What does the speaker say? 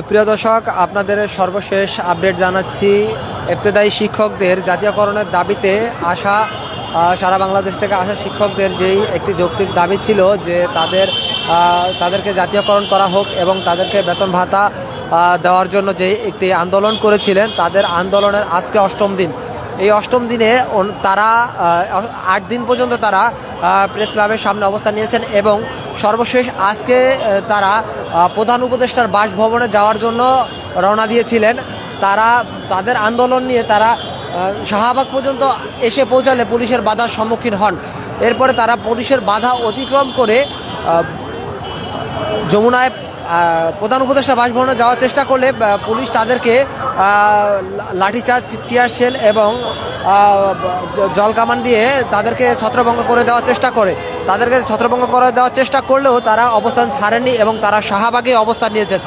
প্রিয় দর্শক, আপনাদের সর্বশেষ আপডেট জানাচ্ছি। ইবতেদায়ী শিক্ষকদের জাতীয়করণের দাবিতে আসা সারা বাংলাদেশ থেকে আসা শিক্ষকদের যেই একটি যৌক্তিক দাবি ছিল যে তাদেরকে জাতীয়করণ করা হোক এবং তাদেরকে বেতন ভাতা দেওয়ার জন্য যে একটি আন্দোলন করেছিলেন, তাদের আন্দোলনের আজকে অষ্টম দিন। এই অষ্টম দিনে তারা 8 দিন পর্যন্ত তারা প্রেস ক্লাবের সামনে অবস্থান নিয়েছেন এবং সর্বশেষ আজকে তারা প্রধান উপদেষ্টার বাসভবনে যাওয়ার জন্য রওনা দিয়েছিলেন। তাদের আন্দোলন নিয়ে তারা শাহবাগ পর্যন্ত এসে পৌঁছালে পুলিশের বাধার সম্মুখীন হন। এরপরে তারা পুলিশের বাধা অতিক্রম করে যমুনায় প্রধান উপদেষ্টা বাসভবনে যাওয়ার চেষ্টা করলে পুলিশ তাদেরকে লাঠিচার্জ, টিয়ার শেল এবং জলকামান দিয়ে তাদেরকে ছত্রভঙ্গ করে দেওয়ার চেষ্টা করে। তাদেরকে ছত্রভঙ্গ করে দেওয়ার চেষ্টা করলেও তারা অবস্থান ছাড়েননি এবং তারা শাহবাগে অবস্থান নিয়েছেন।